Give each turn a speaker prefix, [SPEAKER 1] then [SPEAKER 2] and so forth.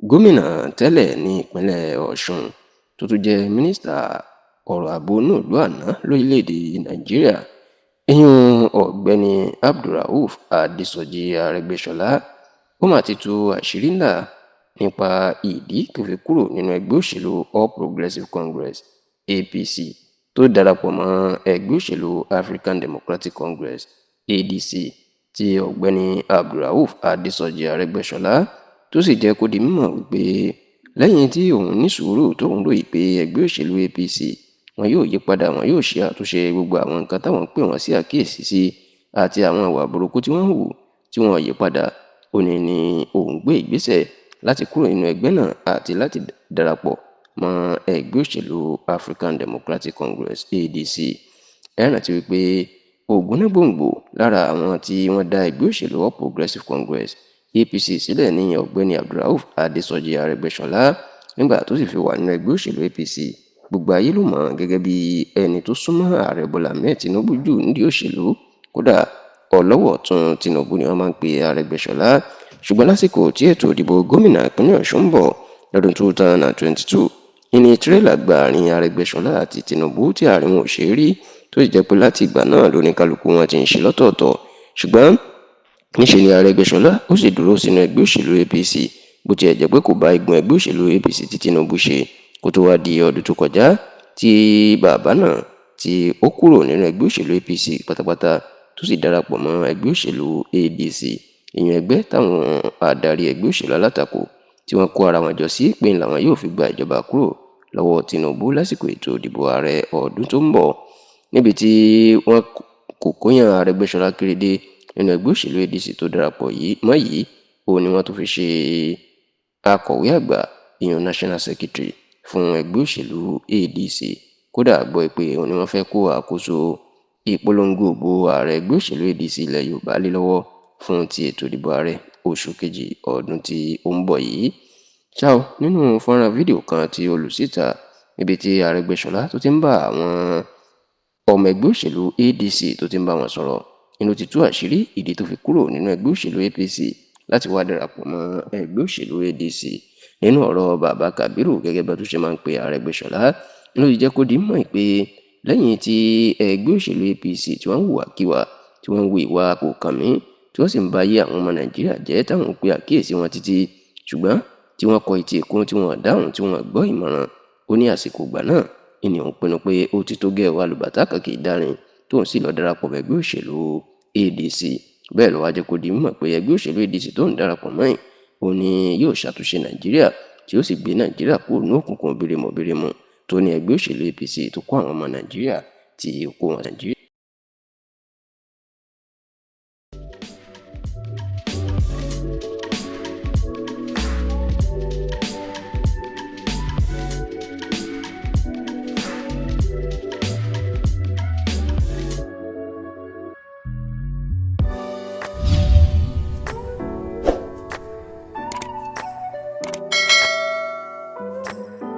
[SPEAKER 1] gómìnà tẹ́lẹ̀ ní ìpínlẹ̀ Ọ̀ṣun tó tún jẹ́ mínísítà ọ̀rọ̀ ààbò inú-ìlú àná lórílẹ̀‐èdè Nàìjíríà ìyún ọ̀gbẹ́ni Abdulrauf Adésọjí Arẹ́gbẹ́ṣọlá ó mà ti tú àṣírí ńlá nípa ìdí tó fi kúrò nínú ẹgbẹ́ òṣèlú All Progressives Congress APC tó darapọ̀ mọ́ ẹgbẹ́ òṣèlú African Democratic Congress ADC tí ọ̀gbẹ́ni Abdulrauf Adésọjí Arẹ́gbẹ́ṣọlá tó sì jẹ́ kó di mímọ̀ wípé lẹ́yìn tí òun ní sùúrù tóun ròyìn pé ẹgbẹ́ òṣèlú APC wọn yóò yí padà, wọn yóò ṣe àtúnṣe gbogbo àwọn nǹkan táwọn ń pè wọ́n sí àkíyèsí sí àti àwọn ìwà burúkú tí wọ́n ń hù tí wọ́n yí padà. Ó ní òun gbé ìgbésẹ̀ láti kúrò nínú ẹgbẹ́ náà àti láti darapọ̀ mọ́ ẹgbẹ́ òṣèlú African Democratic Congress ADC. Ẹ rántí wípé ògúnnágbòǹgbò lára àwọn tí wọ́n dá ẹgbẹ́ òṣèlú All Progressives Congress APC sílẹ̀ ní ọ̀gbẹ́ni Abdulrauf Adésọjí Arẹ́gbẹ́ṣọlá nígbà tó sì fi wà nínú ẹgbẹ́ òṣèlú APC. Gbogbo ayé ló mọ̀ gẹ́gẹ́ bí ẹni tó súnmọ́ ààrẹ Bọ́lá Ahmed Tinubu jù nídìí òṣèlú. Kódà ọlọ́wọ̀ ọ̀tún Tinubu ni wọ́n máa ń pe Arẹ́gbẹ́ṣọlá. Ṣùgbọ́n lásìkò tí ètò ìdìbò gómìnà ìpínlẹ̀ Ọ̀ṣun ń bọ̀ lọ́dún 2022 ìní tírélà gba àárín Arẹ́gbẹ́ṣọlá àti Tinubu tí àárín wọn ò ṣe rí, tó sì jẹ́ pé láti ìgbà náà lóníkálukú wọn ti ń ṣe lọ́tọ̀ọ̀tọ̀. Ṣùgbọ́n níṣe ni Arẹ́gbẹ́ṣọlá ó sì dúró sínú ẹgbẹ́ òṣèlú APC bó tiẹ̀ jẹ́ pé kò bá igun ẹgbẹ́ òṣèlú APC tí Tinubu ṣe kó tó wá di ọdún tó kọjá tí bàbá náà tí ó kúrò nínú ẹgbẹ́ òṣèlú APC pátápátá tó sì darapọ̀ mọ́ ẹgbẹ́ òṣèlú ADC, ìyẹn ẹgbẹ́ táwọn adarí ẹgbẹ́ òṣèlú alátakò tí wọ́n kó ara wọn jọ sí pé làwọn yóò fi gba ìjọba kúrò lọ́wọ́ Tinubu lásìkò ètò ìdìbò ààrẹ ọdún tó ń bọ̀. Níbi tí wọ́n kò kóyàn Arẹ́gbẹ́ṣọlá kéré dé nínú ẹgbẹ́ òṣèlú ADC tó darapọ̀ mọ́ yìí, òun ni wọ́n tún fi ṣe akọ̀wé àgbà ìyẹn National Secretary fún ẹgbẹ́ òṣèlú ADC. Kódà gbọ́ pé òun ni wọ́n fẹ́ kó àkóso ìpolongo ògbó ààrẹ ẹgbẹ́ òṣèlú ADC ilẹ̀ Yorùbá lé lọ́wọ́ fún ti ètò ìdìbò ààrẹ oṣù kejì ọdún tí ó ń bọ̀ yìí. Ṣá o, nínú fọ́nrán fídíò kan tí ó lù síta níbi tí Arẹ́gbẹ́ṣọlá tó ti ń bá àwọn ọmọ ẹgbẹ́ òṣèlú ADC tó ti ń bá wọn sọ̀rọ̀ inú ti tú àṣírí ìdí tó fi kúrò nínú ẹgbẹ́ òṣèlú APC láti wá darapọ̀ mọ́ ẹgbẹ́ òṣèlú ADC. Nínú ọ̀rọ̀ bàbá Kàbírù gẹ́gẹ́ bí ó ṣe máa ń pe Arẹ́gbẹ́ṣọlá ló ti jẹ́ kó di mọ̀ pé lẹ́yìn tí ẹgbẹ́ òṣèlú APC tí wọ́n ń hùwàkiwà tí wọ́n ń hu ìwà kò kàn mí tí wọ́n sì ń ba ayé àwọn ọmọ Nàìjíríà jẹ́ táwọn pe àkíyèsí wọn títí ṣùgbọ́n tí wọ́n kọ etí ìkún tí wọ́n dáhùn tí wọ́n gbọ́ ìmọ̀ràn. Ó ní àsìkò ìgbà náà ìní òun pinnu pé ó ti tó gẹ́ alùbàtà kan kì í dárin tóun sì lọ darapọ̀ mọ́ ẹgbẹ́ òṣèlú ADC. Bẹ́ẹ̀ ló wá jẹ́ kó di mímọ̀ pé ẹgbẹ́ òṣèlú ADC tó ń darapọ̀ mọ́ yìí òun ni yóò ṣàtúnṣe Nàìjíríà tí ó sì gbé Nàìjíríà kúrò ní òkùnkùn birimùbirimù tó ní ẹgbẹ́ òṣèlú APC tó kó àwọn ọmọ Nàìjíríà tí ó kó wọn Nàìjíríà.